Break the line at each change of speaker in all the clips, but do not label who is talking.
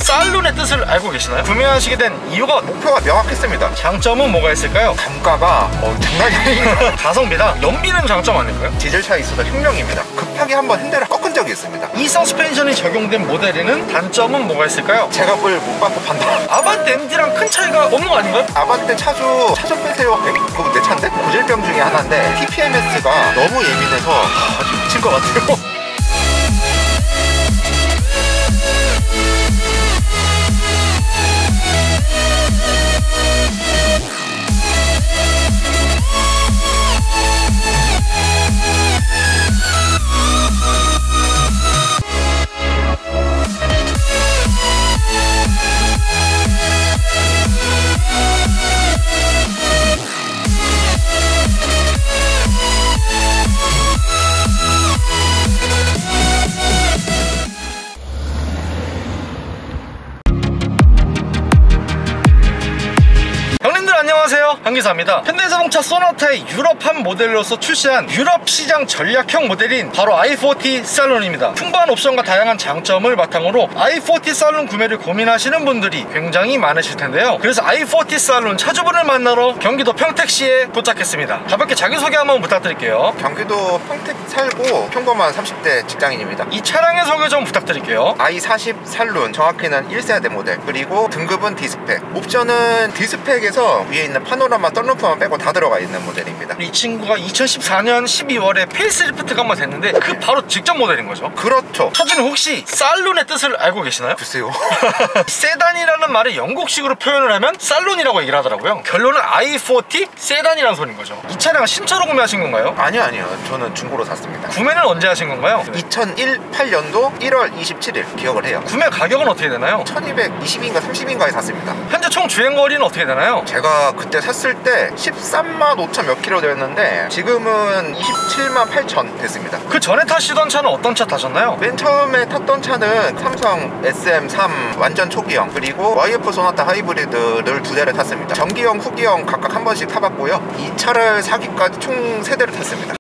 살룬의 뜻을 알고 계시나요? 구매하시게 된 이유가
목표가 명확했습니다.
장점은 뭐가 있을까요?
단가가 장난이 아니에요.
가성비다. 연비는 장점 아닐까요?
디젤차에 있어서 혁명입니다. 급하게 한번 핸들을 꺾은 적이 있습니다.
이 서스펜션이 적용된 모델에는 단점은 뭐가 있을까요?
제값을 못 받고 판다.
아반떼 MD랑 큰 차이가 없는 거 아닌가요?
아반떼 차주 차좀 빼세요. 그거 내 차인데? 고질병 중에 하나인데 TPMS가 너무 예민해서 아주 미칠 것 같아요.
안녕하세요, 한기사입니다. 현대자동차 소나타의 유럽판 모델로서 출시한 유럽 시장 전략형 모델인 바로 i40 살룬입니다. 풍부한 옵션과 다양한 장점을 바탕으로 i40 살룬 구매를 고민하시는 분들이 굉장히 많으실 텐데요. 그래서 i40 살룬 차주분을 만나러 경기도 평택시에 도착했습니다. 가볍게 자기소개 한번 부탁드릴게요.
경기도 평택 살고 평범한 30대 직장인입니다.
이 차량의 소개 좀 부탁드릴게요.
i40 살룬, 정확히는 1세대 모델, 그리고 등급은 디스펙, 옵션은 디스펙에서 위에 있는 파노라마 썬루프만 빼고 다 들어가 있는 모델입니다.
이 친구가 2014년 12월에 페이스리프트가 한번 됐는데 그 바로 직전 모델인 거죠?
그렇죠.
차주는 혹시 살룬의 뜻을 알고 계시나요?
글쎄요.
세단이라는 말을 영국식으로 표현을 하면 살룬이라고 얘기를 하더라고요. 결론은 i40 세단이라는 소리인 거죠. 이 차량은 신차로 구매하신 건가요?
아니요. 저는 중고로 샀습니다.
구매는 언제 하신 건가요?
2018년도 1월 27일 기억을 해요.
구매 가격은 어떻게 되나요?
1220인가 30인가에 샀습니다.
현재 총 주행거리는 어떻게 되나요?
제가 그때 샀을 때 13만 5천 몇 킬로 되었는데 지금은 27만 8천 됐습니다.
그 전에 타시던 차는 어떤 차 타셨나요?
맨 처음에 탔던 차는 삼성 SM3 완전 초기형, 그리고 YF 소나타 하이브리드를 2대를 탔습니다. 전기형, 후기형 각각 한 번씩 타봤고요. 이 차를 사기까지 총 3대를 탔습니다.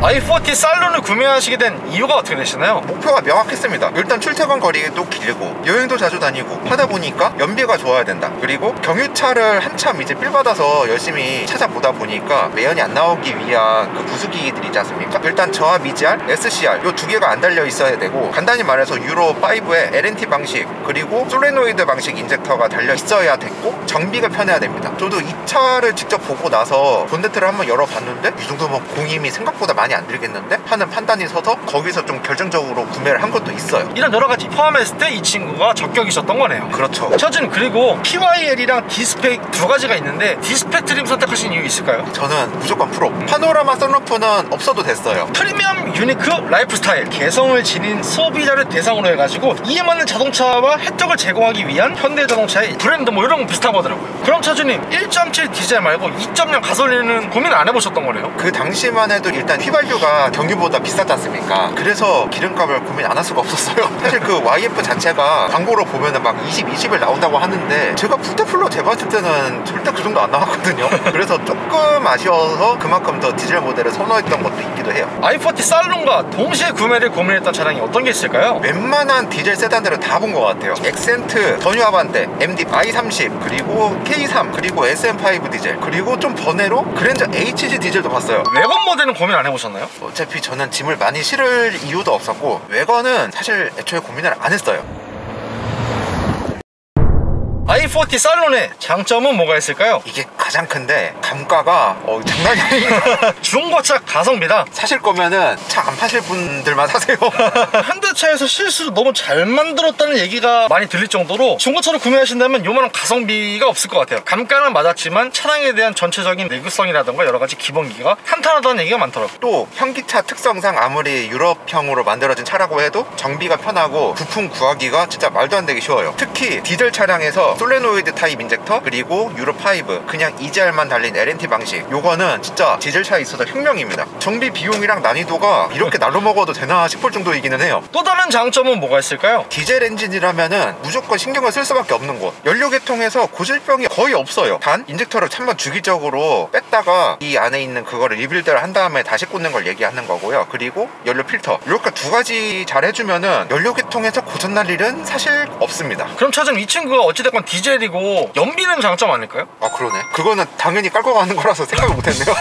i40 살룬을 구매하시게 된 이유가 어떻게 되시나요?
목표가 명확했습니다. 일단 출퇴근 거리도 길고 여행도 자주 다니고 하다 보니까 연비가 좋아야 된다. 그리고 경유차를 한참 이제 필 받아서 열심히 찾아보다 보니까 매연이 안 나오기 위한 그 부수기들이 있지 않습니까? 일단 저압 EGR, SCR 요 두 개가 안 달려 있어야 되고, 간단히 말해서 유로5에 LNT 방식 그리고 솔레노이드 방식 인젝터가 달려 있어야 됐고, 정비가 편해야 됩니다. 저도 이 차를 직접 보고 나서 본네트를 한번 열어봤는데 이 정도면 공임이 생각보다 많이 안 들겠는데 하는 판단이 서서 거기서 좀 결정적으로 구매를 한 것도 있어요.
이런 여러 가지 포함했을 때 이 친구가 적격이셨던 거네요.
그렇죠.
차주는 그리고 PYL이랑 디스펙 두 가지가 있는데 디스펙 트림 선택하신 이유 있을까요?
저는 무조건 프로. 파노라마 썬루프는 없어도 됐어요.
프리미엄 유니크 라이프 스타일, 개성을 지닌 소비자를 대상으로 해가지고 이에 맞는 자동차와 혜택을 제공하기 위한 현대자동차의 브랜드 뭐 이런 거 비슷한 거더라고요. 그럼 차주님 1.7 디젤 말고 2.0 가솔린은 고민 안 해보셨던 거네요?
그 당시만 해도 일단 휘발유가 경유보다 비쌌지 않습니까? 그래서 기름값을 고민 안 할 수가 없었어요. 사실 그 YF 자체가 광고로 보면은 막 20을 나온다고 하는데 제가 풀테플로 재봤을 때는 절대 그 정도 안 나왔거든요. 그래서 조금 아쉬워서 그만큼 더 디젤 모델을 선호했던 것도 있기도 해요.
i40 살룬과 동시에 구매를 고민했던 차량이 어떤 게 있을까요?
웬만한 디젤 세단들은 다 본 것 같아요. 엑센트, 전유 아반떼, MD i30, 그리고 K3, 그리고 SM5 디젤, 그리고 좀 번외로 그랜저 HG 디젤도 봤어요.
외관 모델은 고민 안 해보셨나요?
어차피 저는 짐을 많이 실을 이유도 없었고, 외관은 사실 애초에 고민을 안 했어요.
i40 살룬의 장점은 뭐가 있을까요?
이게 가장 큰데 감가가 장난이 아니에요.
중고차 가성비다.
사실 거면은 차 안 파실 분들만 사세요.
현대차에서 실수로 너무 잘 만들었다는 얘기가 많이 들릴 정도로 중고차를 구매하신다면 요만한 가성비가 없을 것 같아요. 감가는 맞았지만 차량에 대한 전체적인 내구성이라던가 여러 가지 기본기가 탄탄하다는 얘기가 많더라고요.
또 현기차 특성상 아무리 유럽형으로 만들어진 차라고 해도 정비가 편하고 부품 구하기가 진짜 말도 안 되게 쉬워요. 특히 디젤 차량에서 솔레노이드 타입 인젝터, 그리고 유로5 그냥 EGR만 달린 LNT 방식. 요거는 진짜 디젤 차에 있어서 혁명입니다. 정비 비용이랑 난이도가 이렇게 날로 먹어도 되나 싶을 정도이기는 해요.
또 다른 장점은 뭐가 있을까요?
디젤 엔진이라면은 무조건 신경을 쓸 수밖에 없는 곳. 연료계통에서 고질병이 거의 없어요. 단 인젝터를 한번 주기적으로 뺐다가 이 안에 있는 그거를 리빌드를 한 다음에 다시 꽂는 걸 얘기하는 거고요. 그리고 연료 필터, 이렇게 두 가지 잘 해주면은 연료계통에서 고장날 일은 사실 없습니다.
그럼 차장님, 이 친구가 어찌됐건 디젤이고 연비는 장점 아닐까요?
아 그러네. 그거는 당연히 깔고 가는 거라서 생각을 못했네요.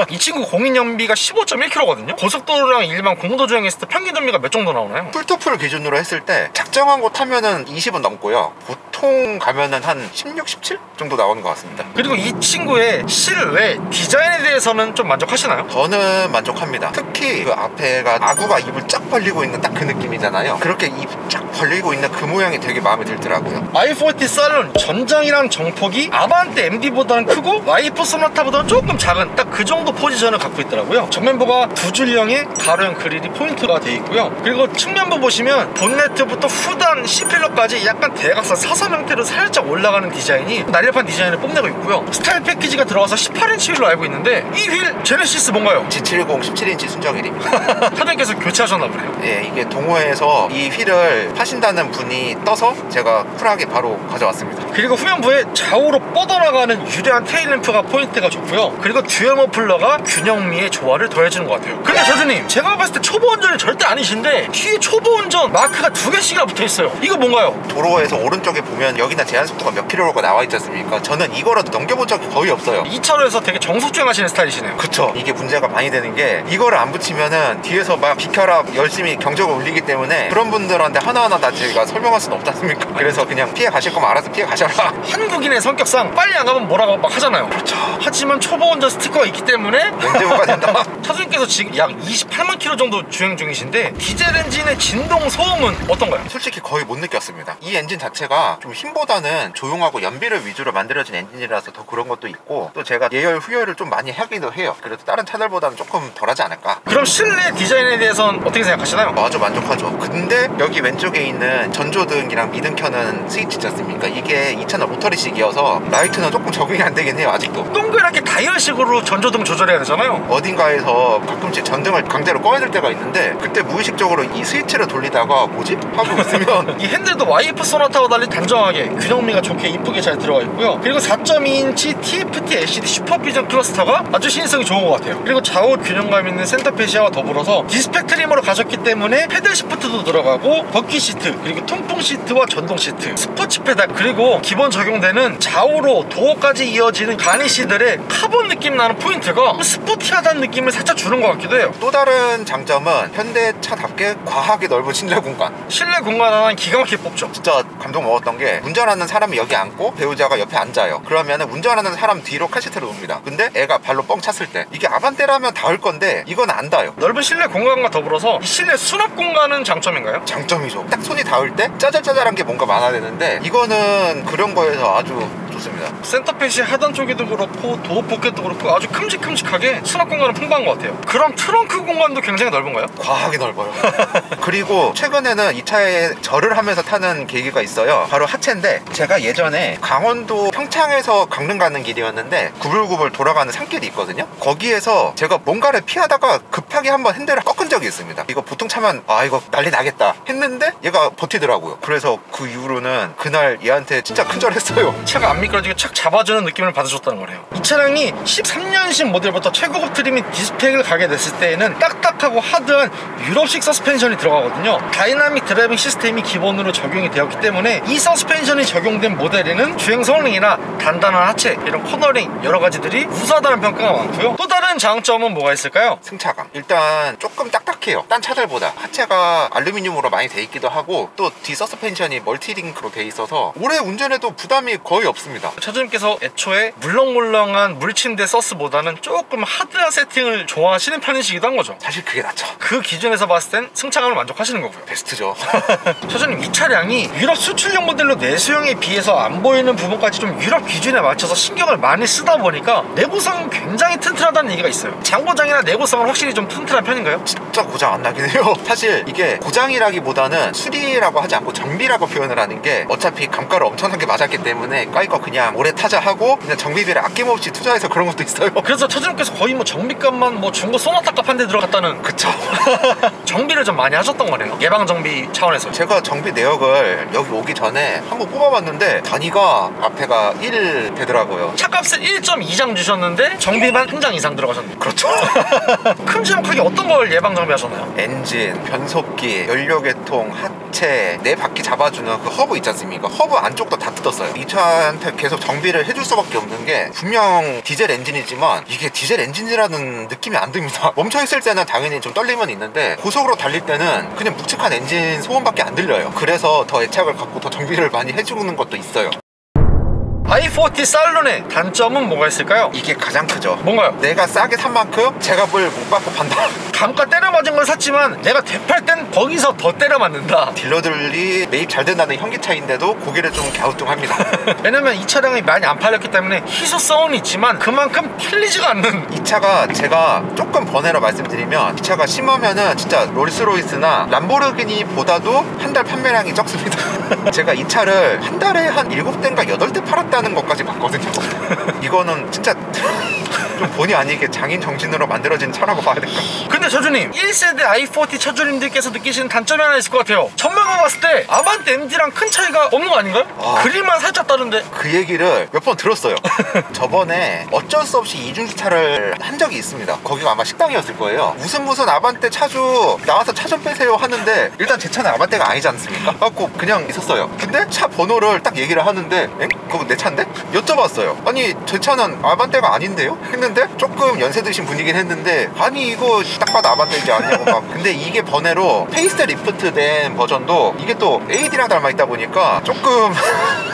이 친구 공인 연비가 15.1km거든요. 고속도로랑 일반 공도 주행했을 때 평균 연비가 몇 정도 나오나요?
풀토플 기준으로 했을 때 작정한 곳 타면은 20은 넘고요. 보통 가면은 한 16, 17 정도 나오는 것 같습니다.
그리고 이 친구의 실외 디자인에 대해서는 좀 만족하시나요?
저는 만족합니다. 특히 그 앞에가 아구가 입을 쫙 벌리고 있는 딱 그 느낌이잖아요. 그렇게 입 쫙 벌리고 있는 그 모양이 되게 마음에 들더라고요.
i40 살론 전장이랑 정폭이 아반떼 MD보다는 크고 와이프 소나타보다는 조금 작은 딱 그 정도 포지션을 갖고 있더라고요. 전면부가 두 줄형의 가로형 그릴이 포인트가 되어 있고요. 그리고 측면부 보시면 본네트부터 후단 C필러까지 약간 대각선 사선 형태로 살짝 올라가는 디자인이 날렵한 디자인을 뽐내고 있고요. 스타일 패키지가 들어가서 18인치 휠로 알고 있는데 이 휠 제네시스 뭔가요?
G70 17인치 순정 휠입니다.
사장님께서 교체하셨나 보네요.
예, 이게 동호회에서 이 휠을 파신다는 분이 떠서 제가 쿨하게 바로 가져왔습니다.
그리고 후면부에 좌우로 뻗어나가는 유려한 테일램프가 포인트가 좋고요. 그리고 듀얼 머플러가 균형미의 조화를 더해주는 것 같아요. 근데 저주님, 제가 봤을 때 초보 운전이 절대 아니신데 뒤에 초보 운전 마크가 2개씩이나 붙어있어요. 이거 뭔가요?
도로에서 오른쪽에 보면 여기나 제한속도가 몇 킬로가 나와 있지 않습니까? 저는 이거라도 넘겨본 적이 거의 없어요.
2차로에서 되게 정속주행 하시는 스타일이시네요.
그쵸. 이게 문제가 많이 되는 게 이거를 안 붙이면은 뒤에서 막 비켜라 열심히 경적을 울리기 때문에 그런 분들한테 하나하나 다 제가 설명할 수는 없지 않습니까? 그래서 그냥 피해 가실 거면 알아서 피해 가셔라.
한국인의 성격상 빨리 안 가면 뭐라고 막 하잖아요.
그렇죠.
하지만 초보 운전 스티커가 있기 때문에
면제부가 된다.
차주님께서 지금 약 28만 킬로 정도 주행 중이신데 디젤 엔진의 진동 소음은 어떤가요?
솔직히 거의 못 느꼈습니다. 이 엔진 자체가 좀 힘보다는 조용하고 연비를 위주로 만들어진 엔진이라서 더 그런 것도 있고, 또 제가 예열 후열을 좀 많이 하기도 해요. 그래도 다른 차들보다는 조금 덜하지 않을까.
그럼 실내 디자인에 대해서는 어떻게 생각하시나요?
아주 만족하죠. 근데 여기 왼쪽에 있는 전조등이랑 미등 켜는 스위치 있지 않습니까? 이게 2채널 로터리식이어서 라이트는 조금 적응이 안 되긴 해요. 아직도
동그랗게 다이얼식으로 전조등 조절해야 되잖아요.
어딘가에서 가끔씩 전등을 강제로 꺼야 될 때가 있는데, 그때 무의식적으로 이 스위치를 돌리다가 뭐지? 하고 있으면
이 핸들도 와이프 소나타와 달리 단정하게 균형미가 좋게 이쁘게 잘 들어가 있고요. 그리고 4.2인치 TFT LCD 슈퍼비전 클러스터가 아주 신성이 좋은 것 같아요. 그리고 좌우 균형감 있는 센터페시아와 더불어서 디스펙 트리머로 가졌기 때문에 패들 시프트도 들어가고 버킷 시트, 그리고 통풍 시트와 전동 시트, 스포츠 페달, 그리고 기본 적용되는 좌우로 도어까지 이어지는 가니쉬들의 카본 느낌 나는 포인트가 스포티하다는 느낌을 살짝 주는 것 같기도 해요.
또 다른 장점은 현대차답게 과하게 넓은 실내 공간.
실내 공간 하나는 기가 막히게 뽑죠.
진짜 감동 먹었던 게, 운전하는 사람이 여기 앉고 배우자가 옆에 앉아요. 그러면은 운전하는 사람 뒤로 카시트를 옵니다. 근데 애가 발로 뻥 찼을 때 이게 아반떼라면 닿을 건데 이건 안 닿아요.
넓은 실내 공간과 더불어서 이 실내 수납 공간은 장점인가요?
장점이죠. 딱 손이 닿을 때 짜잘짜잘한 게 뭔가 많아야 되는데 이거는 그런 거에서 아주 좋습니다.
센터페시 하단 쪽에도 그렇고 도어 포켓도 그렇고 아주 큼직큼직하게 수납 공간은 풍부한 것 같아요. 그럼 트렁크 공간도 굉장히 넓은가요?
과하게 넓어요. 그리고 최근에는 이 차에 절을 하면서 타는 계기가 있어요. 바로 하체인데, 제가 예전에 강원도 평창에서 강릉 가는 길이었는데 구불구불 돌아가는 산길이 있거든요. 거기에서 제가 뭔가를 피하다가 급하게 한번 핸들을 꺾은 적이 있습니다. 이거 보통 차면 아 이거 난리 나겠다 했는데 얘가 버티더라고요. 그래서 그 이후로는 그날 얘한테 진짜 큰절했어요.
차가 안 미끄러지게 착 잡아주는 느낌을 받으셨다는 거래요. 이 차량이 13년식 모델부터 최고급 트림인 디스펙을 가게 됐을 때에는 딱딱하고 하드한 유럽식 서스펜션이 들어가거든요. 다이나믹 드라이빙 시스템이 기본으로 적용이 되었기 때문에 이 서스펜션이 적용된 모델에는 주행 성능이나 단단한 하체, 이런 코너링 여러 가지들이 우수하다는 평가가 많고요. 또 다른 장점은 뭐가 있을까요?
승차감. 일단 조금 딱딱해요. 딴 차들보다. 하체가 알루미늄으로 많이 돼 있기도 하고, 또 뒤 서스펜션이 멀티링크로 돼 있어서 오래 운전해도 부담이 거의 없습니다.
차주님께서 애초에 물렁물렁한 물침대 서스보다는 조금 하드한 세팅을 좋아하시는 편이시기도 한 거죠.
사실 그게 낫죠.
그 기준에서 봤을 땐 승차감을 만족하시는 거고요.
베스트죠.
차주님, 이 차량이 유럽 수출용 모델로 내수형에 비해서 안 보이는 부분까지 좀 유럽 기준에 맞춰서 신경을 많이 쓰다 보니까 내구성은 굉장히 튼튼하다는 얘기가 있어요. 장고장이나 내구성은 확실히 좀 튼튼한 편인가요?
진짜 고장 안 나긴 해요. 사실 이게 고장이라기보다는 수리라고 하지 않고 정비라고 표현을 하는 게 어차피 감가를 엄청나게 맞았기 때문에 까이거 그냥 오래 타자 하고 그냥 정비비를 아낌없이 투자해서 그런 것도 있어요.
그래서 차주님께서 거의 뭐 정비값만 뭐 중고 소나타 값 한 대 들어갔다는.
그쵸.
정비를 좀 많이 하셨던 거네요. 예방 정비 차원에서.
제가 정비 내역을 여기 오기 전에 한번 뽑아봤는데 단위가 앞에가 1 되더라고요.
차값을 1.2장 주셨는데 정비만 1장 이상 들어가셨네요.
그렇죠.
큼지막하게 어떤 걸 예방 정비하셨나요?
엔진, 변속기, 연료계통, 하체, 내 바퀴 잡아주는 그 허브 있지 않습니까? 허브 안쪽도 다 뜯었어요. 이 차한테 계속 정비를 해줄 수밖에 없는 게 분명 디젤 엔진이지만 이게 디젤 엔진이라는 느낌이 안 듭니다. 멈춰있을 때는 당연히 좀 떨림은 있는데 고속으로 달릴 때는 그냥 묵직한 엔진 소음밖에 안 들려요. 그래서 더 애착을 갖고 더 정비를 많이 해주는 것도 있어요.
i40 살룬의 단점은 뭐가 있을까요?
이게 가장 크죠.
뭔가요?
내가 싸게 산 만큼 제값을 못 받고 판다.
감가 때려맞은 걸 샀지만 내가 되팔 땐 거기서 더 때려맞는다.
딜러들이 매입 잘 된다는 현기차인데도 고개를 좀 갸우뚱합니다.
왜냐면 이 차량이 많이 안 팔렸기 때문에 희소성은 있지만 그만큼 팔리지가 않는.
이 차가 제가 조금 번외로 말씀드리면 이 차가 심하면은 진짜 롤스로이스나 람보르기니보다도 한 달 판매량이 적습니다. 제가 이 차를 한 달에 한 7대인가 8대 팔았다는 것까지 봤거든요. 이거는 진짜 좀 본의 아니게 장인 정신으로 만들어진 차라고 봐야 될까?
근데 차주님 1세대 i40 차주님들께서 느끼시는 단점이 하나 있을 것 같아요. 전면만 봤을 때 아반떼 MD랑 큰 차이가 없는 거 아닌가요? 그릴만 살짝 다른데.
그 얘기를 몇 번 들었어요. 저번에 어쩔 수 없이 이중주차를 한 적이 있습니다. 거기가 아마 식당이었을 거예요. 무슨 아반떼 차주 나와서 차 좀 빼세요 하는데 일단 제 차는 아반떼가 아니지 않습니까? 그래갖고 그냥 있었어요. 근데 차 번호를 딱 얘기를 하는데 엥? 그거 내 차인데? 여쭤봤어요. 아니 제 차는 아반떼가 아닌데요? 했는데 조금 연세 드신 분이긴 했는데 아니 이거 딱 봐도 아반떼인지 아니냐고 막. 근데 이게 번외로 페이스 리프트 된 버전도 이게 또 AD랑 닮아있다 보니까 조금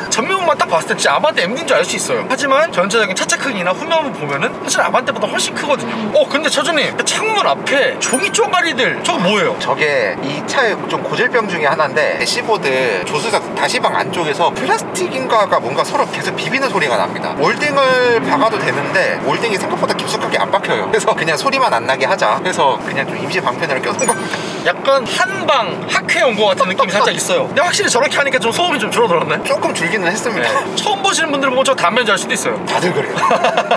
전면만 딱 봤을 때 진짜 아반떼 MD인 줄 알 수 있어요. 하지만 전체적인 차체 크기나 후면을 보면은 사실 아반떼보다 훨씬 크거든요. 근데 차주님 창문 앞에 종이 쪼가리들 저거 뭐예요?
저게 이 차의 좀 고질병 중에 하나인데 대시보드 조수석 다시방 안쪽에서 플라스틱인가가 뭔가 서로 계속 비비는 소리가 납니다. 몰딩을 박아도 되는데 몰딩이 생각보다 깊숙하게 안 박혀요. 그래서 그냥 소리만 안 나게 하자 해서 그냥 좀 임시 방편으로 껴둔 겁니다.
약간 한방 학회 온 것 같은 느낌이 살짝 있어요. 근데 확실히 저렇게 하니까 좀 소음이 좀 줄어들었네.
조금 줄기는 했습니다.
네. 처음 보시는 분들 보면 저 담배인 줄 알 수도 있어요.
다들 그래요.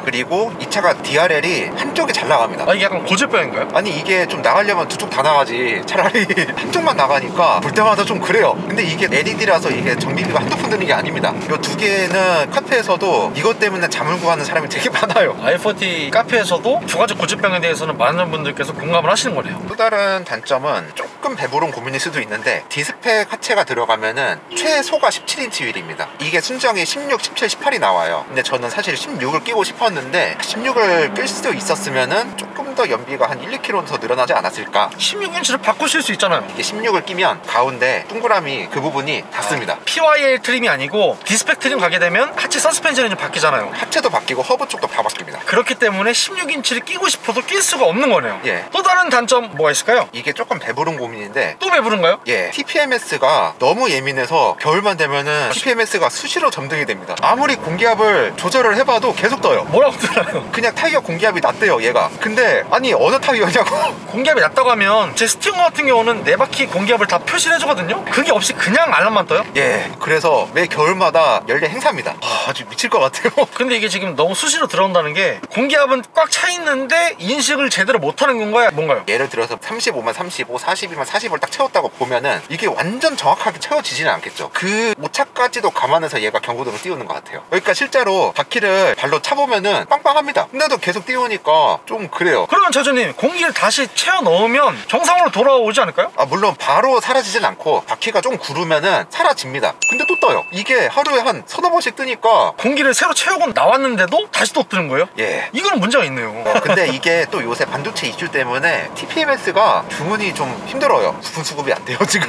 그리고 이 차가 DRL이 한쪽이 잘 나갑니다.
이게 약간 고질병인가요?
아니 이게 좀 나가려면 두 쪽 다 나가지 차라리 한쪽만 나가니까 볼 때마다 좀 그래요. 근데 이게 LED라서 이게 정비비가 한두 푼 드는 게 아닙니다. 이 두 개는 카페에서도 이것 때문에 잠을 구하는 사람이 되게 많아요.
i40 카페에서도 두 가지 고질병에 대해서는 많은 분들께서 공감을 하시는 거네요.
또 다른 단점은 조금 배부른 고민일 수도 있는데 디스펙 하체가 들어가면은 최소가 17인치 휠입니다. 이게 순정이 16, 17, 18이 나와요. 근데 저는 사실 16을 끼고 싶었는데 16을 낄 수도 있었으면은 조금 더 연비가 한 1, 2km 더 늘어나지 않았을까.
16인치를 바꾸실 수 있잖아요.
이게 16을 끼면 가운데 동그라미 그 부분이 닿습니다.
PYL 트림이 아니고 디스펙 트림 가게 되면 하체 서스펜션이 좀 바뀌잖아요.
하체도 바뀌고 허브 쪽도 다 바뀝니다.
그렇기 때문에 16인치를 끼고 싶어도 낄 수가 없는 거네요.
예.
또 다른 단점 뭐가 있을까요?
이게 조금 배부른 고민인데
또 배부른가요?
예, TPMS가 너무 예민해서 겨울만 되면은 TPMS가 수시로 점등이 됩니다. 아무리 공기압을 조절을 해봐도 계속 떠요.
뭐라고 들어요?
그냥 타이어 공기압이 낮대요 얘가. 근데 아니 어느 타이어냐고.
공기압이 낮다고 하면 제 스티어어 같은 경우는 네 바퀴 공기압을 다 표시를 해주거든요. 그게 없이 그냥 알람만 떠요?
예, 그래서 매 겨울마다 연례 행사입니다. 아주 미칠 것 같아요.
근데 이게 지금 너무 수시로 들어온다는 게 공기압은 꽉 차 있는데 인식을 제대로 못하는 건가요? 뭔가요?
예를 들어서 35만 35, 40이면 40을 딱 채웠다고 보면은 이게 완전 정확하게 채워지지는 않겠죠. 그 오차까지도 감안해서 얘가 경고등을 띄우는 것 같아요. 그러니까 실제로 바퀴를 발로 차보면은 빵빵합니다. 근데도 계속 띄우니까 좀 그래요.
그러면 차주님 공기를 다시 채워 넣으면 정상으로 돌아오지 않을까요?
물론 바로 사라지진 않고 바퀴가 좀 구르면은 사라집니다. 근데 또 떠요. 이게 하루에 한 서너 번씩 뜨니까
공기를 새로 채우고 나왔는데도 다시 또 뜨는 거예요?
예.
이거는 문제가 있네요.
근데 이게 또 요새 반도체 이슈 때문에 TPMS가 주문이 좀 힘들어요. 부품 수급이 안 돼요 지금.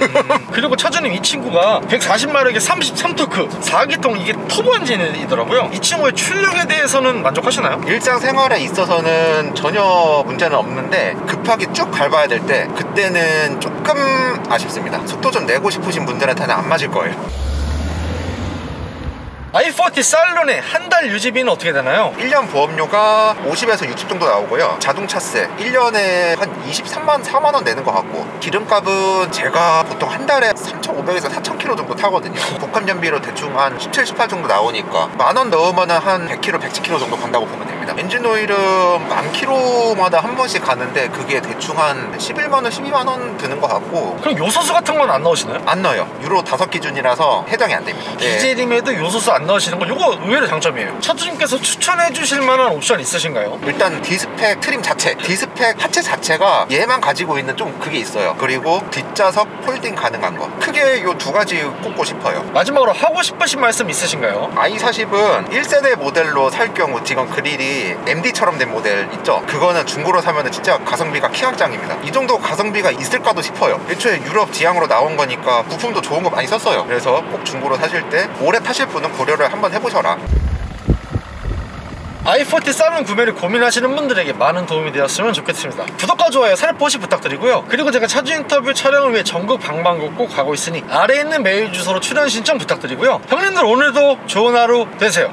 그리고 차주님 이 친구가 140마력의 33토크 4기통 이게 터보 엔진이더라고요. 이 친구의 출력에 대해서는 만족하시나요?
일상생활에 있어서는 전혀 문제는 없는데 급하게 쭉 밟아야 될 때 그때는 조금 아쉽습니다. 속도 좀 내고 싶으신 분들한테는 안 맞을 거예요.
i40 살론의 한 달 유지비는 어떻게 되나요?
1년 보험료가 50에서 60 정도 나오고요. 자동차세 1년에 한 23만 4만 원 내는 것 같고, 기름값은 제가 보통 한 달에 3,500에서 4,000km 정도 타거든요. 복합연비로 대충 한 17, 18 정도 나오니까 만 원 넣으면 한 100km, 110km 정도 간다고 보면 됩니다. 엔진오일은 10,000km마다 한 번씩 가는데 그게 대충 한 11만 원, 12만 원 드는 것 같고.
그럼 요소수 같은 건 안 넣으시나요?
안 넣어요. 유로 5 기준이라서 해당이 안 됩니다.
디젤임에도 요소수 안 넣으시는 거, 이거 의외로 장점이에요. 차주님께서 추천해 주실 만한 옵션 있으신가요?
일단 디스펙 트림 자체, 디스펙 하체 자체가 얘만 가지고 있는 좀 그게 있어요. 그리고 뒷좌석 폴딩 가능한 거, 크게 요 두 가지 꼽고 싶어요.
마지막으로 하고 싶으신 말씀 있으신가요?
i40은 1세대 모델로 살 경우 지금 그릴이 MD처럼 된 모델 있죠? 그거는 중고로 사면 진짜 가성비가 키왕짱입니다. 이 정도 가성비가 있을까도 싶어요. 애초에 유럽 지향으로 나온 거니까 부품도 좋은 거 많이 썼어요. 그래서 꼭 중고로 사실 때 오래 타실 분은 고려를 한번 해보셔라.
i40 살론 구매를 고민하시는 분들에게 많은 도움이 되었으면 좋겠습니다. 구독과 좋아요, 살포시 부탁드리고요. 그리고 제가 차주 인터뷰 촬영을 위해 전국 방방곡곡 가고 있으니 아래에 있는 메일 주소로 출연 신청 부탁드리고요. 형님들 오늘도 좋은 하루 되세요.